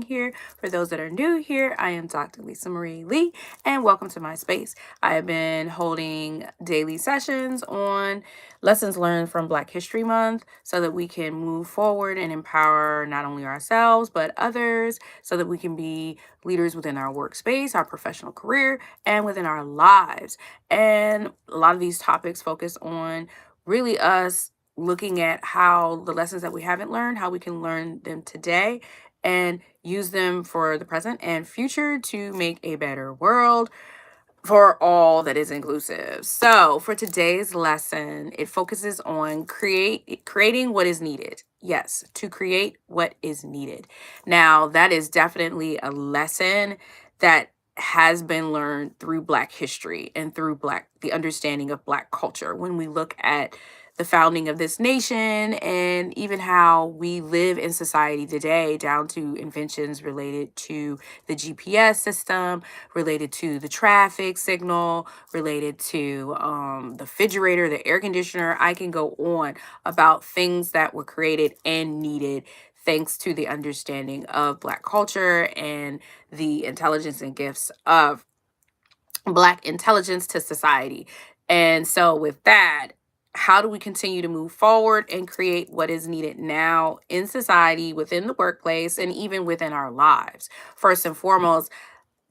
here. For those that are new here, I am Dr. Lisa Marie Lee, and welcome to my space. I have been holding daily sessions on lessons learned from Black History Month so that we can move forward and empower not only ourselves, but others so that we can be leaders within our workspace, our professional career, and within our lives. And a lot of these topics focus on really us looking at how the lessons that we haven't learned, how we can learn them today and use them for the present and future to make a better world for all that is inclusive. So, for today's lesson, it focuses on creating what is needed. Yes, to create what is needed. Now, that is definitely a lesson that has been learned through Black history and through the understanding of Black culture. When we look at the founding of this nation and even how we live in society today, down to inventions related to the GPS system, related to the traffic signal, related to the refrigerator, the air conditioner. I can go on about things that were created and needed thanks to the understanding of Black culture and the intelligence and gifts of Black intelligence to society. And so, with that, how do we continue to move forward and create what is needed now in society, within the workplace, and even within our lives? First and foremost,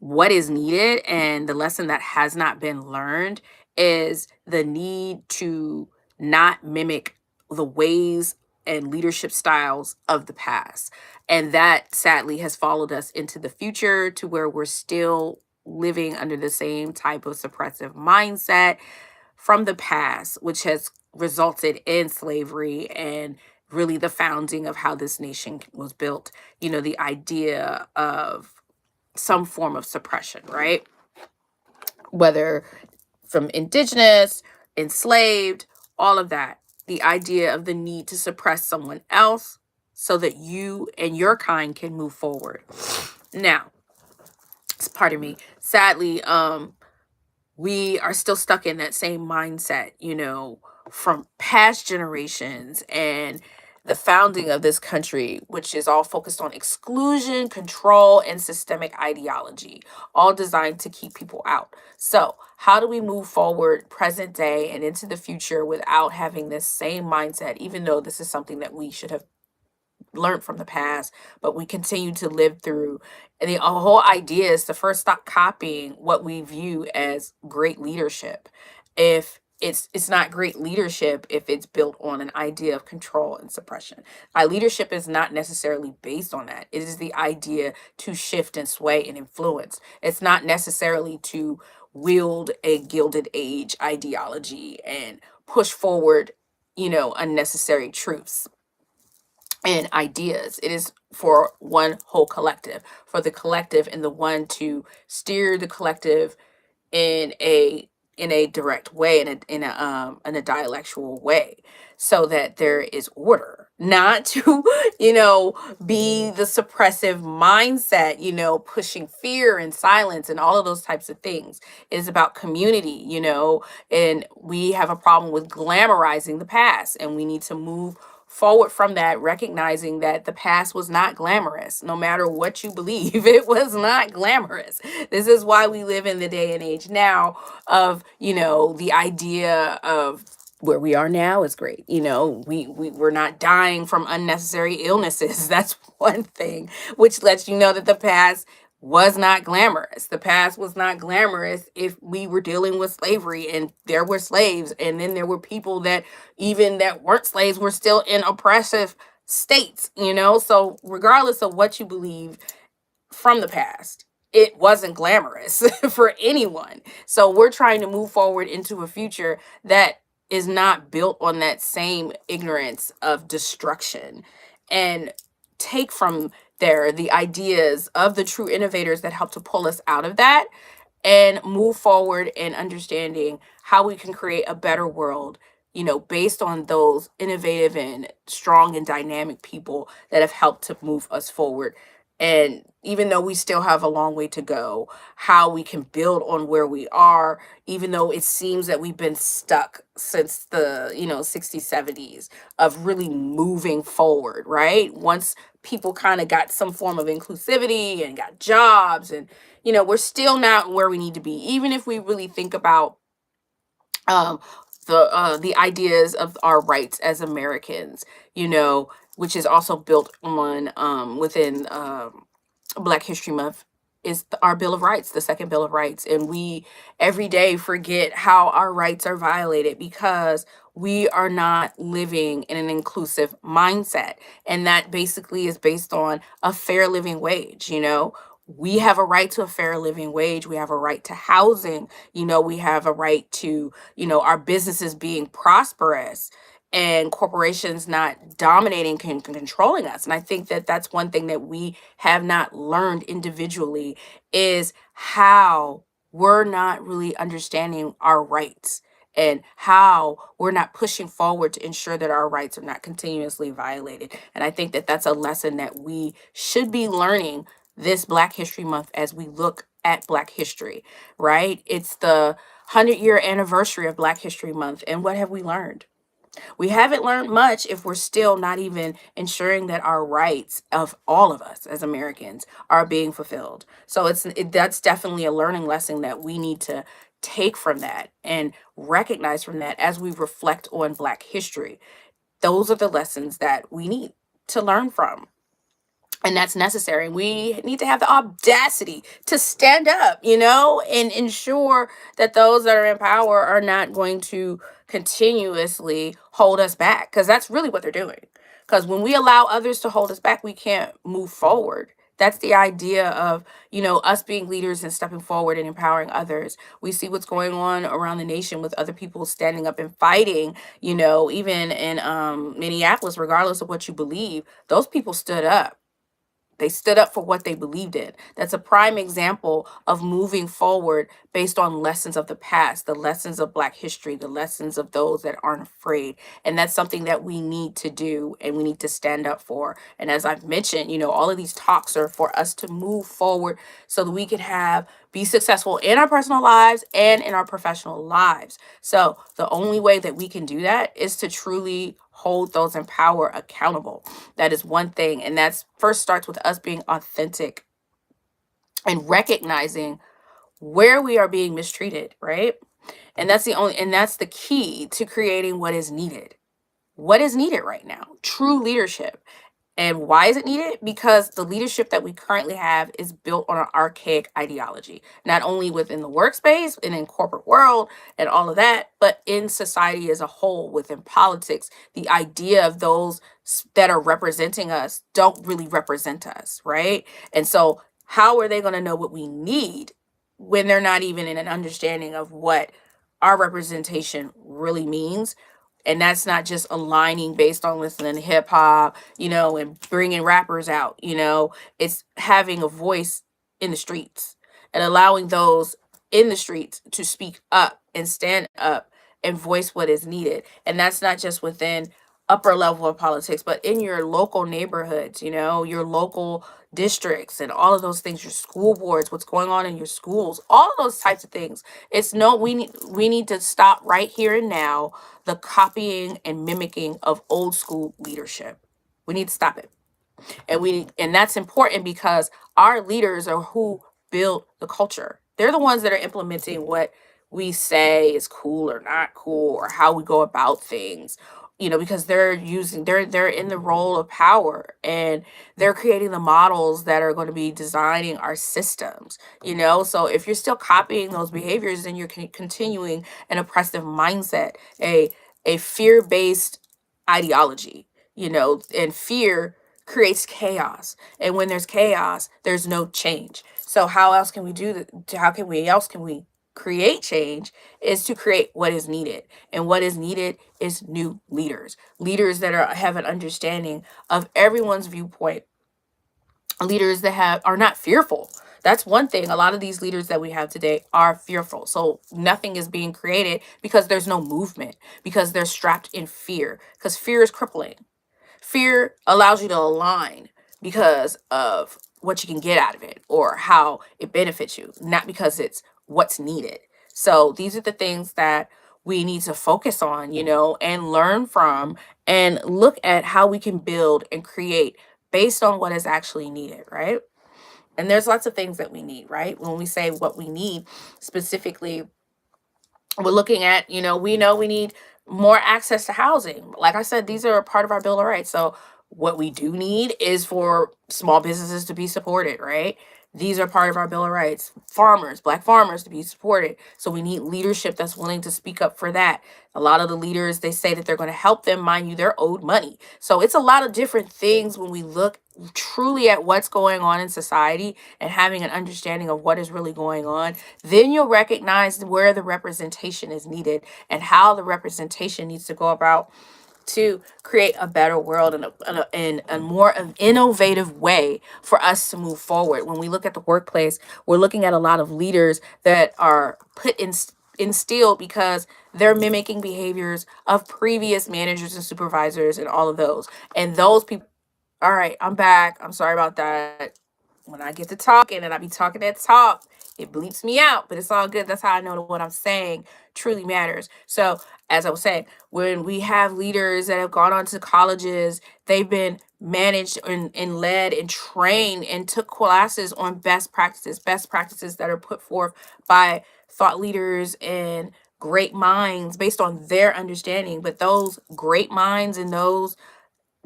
what is needed and the lesson that has not been learned is the need to not mimic the ways and leadership styles of the past. And that sadly has followed us into the future to where we're still living under the same type of suppressive mindset from the past, which has resulted in slavery and really the founding of how this nation was built. The idea of some form of suppression, right? Whether from indigenous, enslaved, all of that. The idea of the need to suppress someone else so that you and your kind can move forward. Now, pardon me, sadly, we are still stuck in that same mindset, from past generations and the founding of this country, which is all focused on exclusion, control, and systemic ideology, all designed to keep people out. So, how do we move forward present day and into the future without having this same mindset, even though this is something that we should have learned from the past, but we continue to live through? And the whole idea is to first stop copying what we view as great leadership. If it's not great leadership if it's built on an idea of control and suppression. Our leadership is not necessarily based on that. It is the idea to shift and sway and influence. It's not necessarily to wield a Gilded Age ideology and push forward, unnecessary truths and ideas. It is for one whole collective, for the collective and the one to steer the collective in a direct way, in a dialectual way, so that there is order, not to be the suppressive mindset, pushing fear and silence and all of those types of things. It is about community, and we have a problem with glamorizing the past, and we need to move forward from that, recognizing that the past was not glamorous. No matter what you believe, it was not glamorous. This is why we live in the day and age now of, the idea of where we are now is great. We're not dying from unnecessary illnesses. That's one thing, which lets you know that the past was not glamorous. The past was not glamorous if we were dealing with slavery and there were slaves, and then there were people that even that weren't slaves were still in oppressive states, So regardless of what you believe from the past, it wasn't glamorous for anyone. So we're trying to move forward into a future that is not built on that same ignorance of destruction, and take from there the ideas of the true innovators that help to pull us out of that and move forward in understanding how we can create a better world, based on those innovative and strong and dynamic people that have helped to move us forward. And even though we still have a long way to go, how we can build on where we are, even though it seems that we've been stuck since the 60s, 70s, of really moving forward, right? Once people kind of got some form of inclusivity and got jobs, and we're still not where we need to be, even if we really think about um the ideas of our rights as Americans, which is also built on within Black History Month, is our Bill of Rights, the second Bill of Rights. And we every day forget how our rights are violated because we are not living in an inclusive mindset. And that basically is based on a fair living wage. We have a right to a fair living wage. We have a right to housing. We have a right to, our businesses being prosperous and corporations not dominating controlling us. And I think that that's one thing that we have not learned individually, is how we're not really understanding our rights and how we're not pushing forward to ensure that our rights are not continuously violated. And I think that that's a lesson that we should be learning this Black History Month as we look at Black history, right? It's the 100-year anniversary of Black History Month. And what have we learned? We haven't learned much if we're still not even ensuring that our rights of all of us as Americans are being fulfilled. So that's definitely a learning lesson that we need to take from that and recognize from that as we reflect on Black history. Those are the lessons that we need to learn from. And that's necessary. We need to have the audacity to stand up, and ensure that those that are in power are not going to continuously hold us back, because that's really what they're doing. Because when we allow others to hold us back, we can't move forward. That's the idea of, us being leaders and stepping forward and empowering others. We see what's going on around the nation with other people standing up and fighting, even in Minneapolis, regardless of what you believe, those people stood up. They stood up for what they believed in. That's a prime example of moving forward based on lessons of the past, the lessons of Black history, the lessons of those that aren't afraid. And that's something that we need to do and we need to stand up for. And as I've mentioned, all of these talks are for us to move forward so that we can be successful in our personal lives and in our professional lives. So the only way that we can do that is to truly hold those in power accountable. That is one thing. And that's first starts with us being authentic and recognizing where we are being mistreated, right? And that's the key to creating what is needed. What is needed right now? True leadership. And why is it needed? Because the leadership that we currently have is built on an archaic ideology, not only within the workspace and in corporate world and all of that, but in society as a whole, within politics. The idea of those that are representing us don't really represent us, right? And so how are they going to know what we need when they're not even in an understanding of what our representation really means? And that's not just aligning based on listening to hip hop, and bringing rappers out, it's having a voice in the streets and allowing those in the streets to speak up and stand up and voice what is needed. And that's not just within upper level of politics, but in your local neighborhoods, your local districts and all of those things, your school boards, what's going on in your schools, all of those types of things. We need to stop right here and now the copying and mimicking of old school leadership. We need to stop it. And that's important because our leaders are who build the culture. They're the ones that are implementing what we say is cool or not cool, or how we go about things, because they're in the role of power, and they're creating the models that are going to be designing our systems. So if you're still copying those behaviors, then you're continuing an oppressive mindset, a fear-based ideology, and fear creates chaos. And when there's chaos, there's no change. So how else can we create change? Is to create what is needed. And what is needed is new leaders that have an understanding of everyone's viewpoint, leaders that are not fearful. That's one thing. A lot of these leaders that we have today are fearful. So nothing is being created because there's no movement, because they're strapped in fear, because fear is crippling. Fear allows you to align because of what you can get out of it or how it benefits you, not because it's what's needed. So these are the things that we need to focus on, and learn from, and look at how we can build and create based on what is actually needed, right? And there's lots of things that we need, right? When we say what we need specifically, we're looking at, we know we need more access to housing. Like I said, these are a part of our Bill of Rights. So what we do need is for small businesses to be supported, right? These are part of our Bill of Rights. Farmers, black farmers to be supported. So we need leadership that's willing to speak up for that. A lot of the leaders, they say that they're going to help them. Mind you, they're owed money. So it's a lot of different things when we look truly at what's going on in society and having an understanding of what is really going on. Then you'll recognize where the representation is needed and how the representation needs to go about to create a better world and a more innovative way for us to move forward. When we look at the workplace, we're looking at a lot of leaders that are put in instilled because they're mimicking behaviors of previous managers and supervisors and all of those. And those people, all right, I'm back. I'm sorry about that. When I get to talking and I be talking that talk, it bleeps me out, but it's all good. That's how I know that what I'm saying truly matters. So, as I was saying, when we have leaders that have gone on to colleges, they've been managed and led and trained and took classes on best practices that are put forth by thought leaders and great minds based on their understanding. But those great minds and those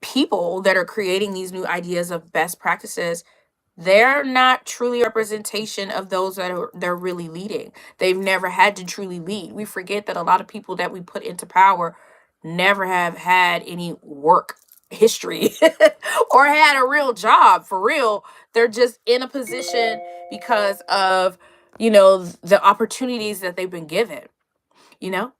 people that are creating these new ideas of best practices, they're not truly a representation of those that are they're really leading. They've never had to truly lead. We forget that a lot of people that we put into power never have had any work history or had a real job for real. They're just in a position because of, the opportunities that they've been given,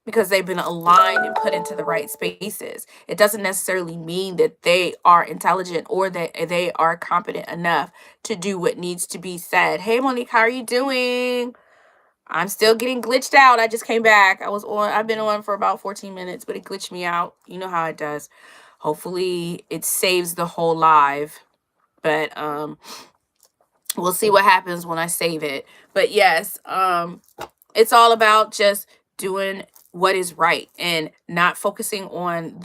because they've been aligned and put into the right spaces. It doesn't necessarily mean that they are intelligent or that they are competent enough to do what needs to be said. Hey, Monique, how are you doing? I'm still getting glitched out. I just came back. I've been on for about 14 minutes, but it glitched me out. You know how it does. Hopefully it saves the whole live. But we'll see what happens when I save it. But yes, it's all about just doing what is right and not focusing on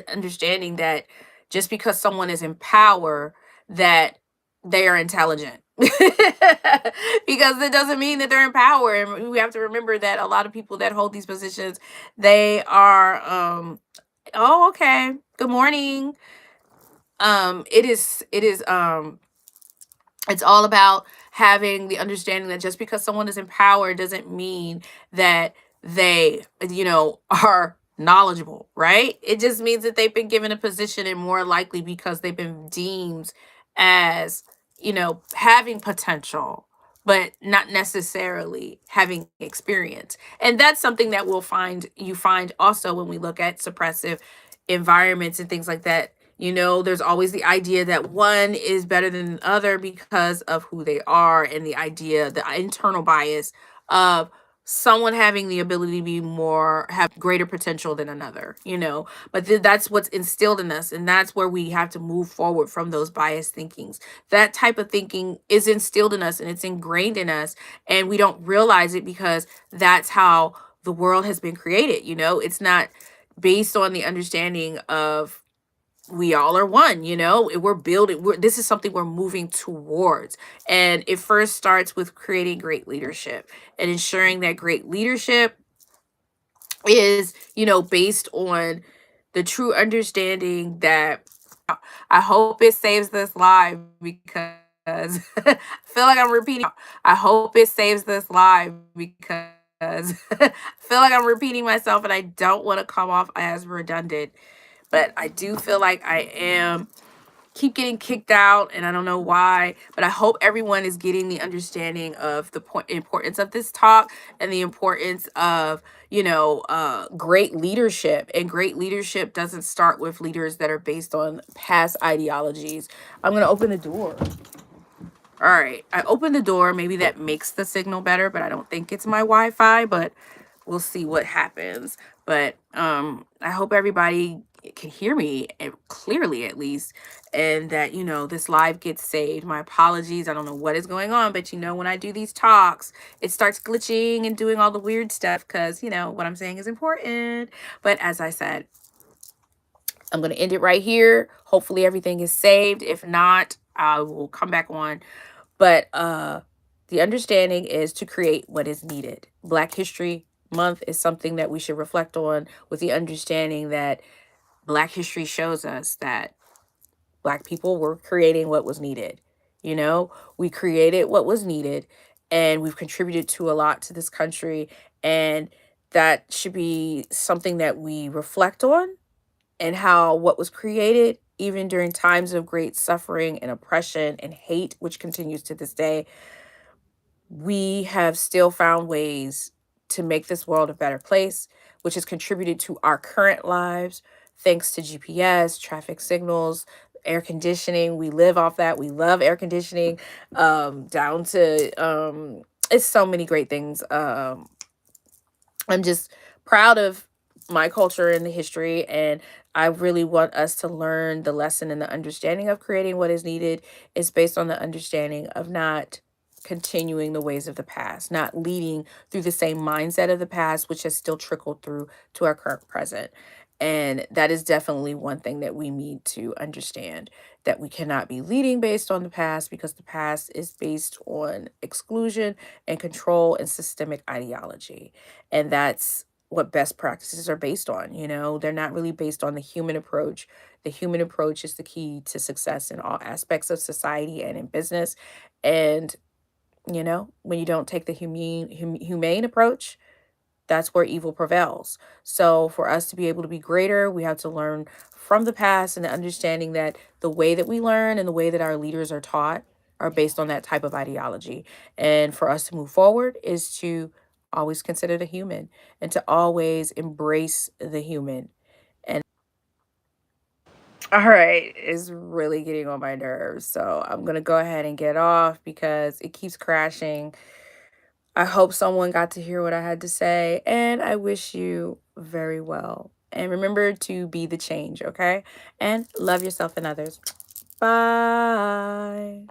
understanding that just because someone is in power that they are intelligent. Because it doesn't mean that they're in power, and we have to remember that a lot of people that hold these positions, they are oh, okay, good morning. It is it's all about having the understanding that just because someone is in power doesn't mean that they, are knowledgeable, right? It just means that they've been given a position, and more likely because they've been deemed as, having potential, but not necessarily having experience. And that's something that you find also when we look at suppressive environments and things like that. There's always the idea that one is better than the other because of who they are, and the internal bias of someone having the ability to have greater potential than another, But that's what's instilled in us, and that's where we have to move forward from those biased thinkings. That type of thinking is instilled in us and it's ingrained in us, and we don't realize it because that's how the world has been created. It's not based on the understanding of we all are one. This is something we're moving towards, and it first starts with creating great leadership and ensuring that great leadership is, based on the true understanding that I hope it saves this live because I feel like I'm repeating. I hope it saves this live because I feel like I'm repeating myself, and I don't want to come off as redundant. But I do feel like I am keep getting kicked out, and I don't know why, but I hope everyone is getting the understanding of the importance of this talk and the importance of, great leadership. And great leadership doesn't start with leaders that are based on past ideologies. I'm going to open the door. All right, I opened the door. Maybe that makes the signal better, but I don't think it's my Wi-Fi, but we'll see what happens. But I hope everybody can hear me clearly, at least, and that, this live gets saved. My apologies. I don't know what is going on, but when I do these talks, it starts glitching and doing all the weird stuff because, what I'm saying is important. But as I said, I'm going to end it right here. Hopefully everything is saved. If not, I will come back on. But the understanding is to create what is needed. Black History Month is something that we should reflect on, with the understanding that Black history shows us that Black people were creating what was needed. You know, we created what was needed, and we've contributed to a lot to this country. And that should be something that we reflect on, and how what was created, even during times of great suffering and oppression and hate, which continues to this day, we have still found ways to make this world a better place, which has contributed to our current lives, thanks to GPS, traffic signals, air conditioning. We live off that. We love air conditioning, down to it's so many great things. I'm just proud of my culture and the history, and I really want us to learn the lesson, and the understanding of creating what is needed is based on the understanding of not continuing the ways of the past, not leading through the same mindset of the past, which has still trickled through to our current present. And that is definitely one thing that we need to understand, that we cannot be leading based on the past, because the past is based on exclusion and control and systemic ideology. And that's what best practices are based on. You know, they're not really based on the human approach. The human approach is the key to success in all aspects of society and in business. And, you know, when you don't take the humane approach, that's where evil prevails. So for us to be able to be greater, we have to learn from the past, and the understanding that the way that we learn and the way that our leaders are taught are based on that type of ideology. And for us to move forward is to always consider the human, and to always embrace the human. And all right, it's really getting on my nerves. So I'm going to go ahead and get off because it keeps crashing. I hope someone got to hear what I had to say, and I wish you very well. And remember to be the change, okay? And love yourself and others. Bye.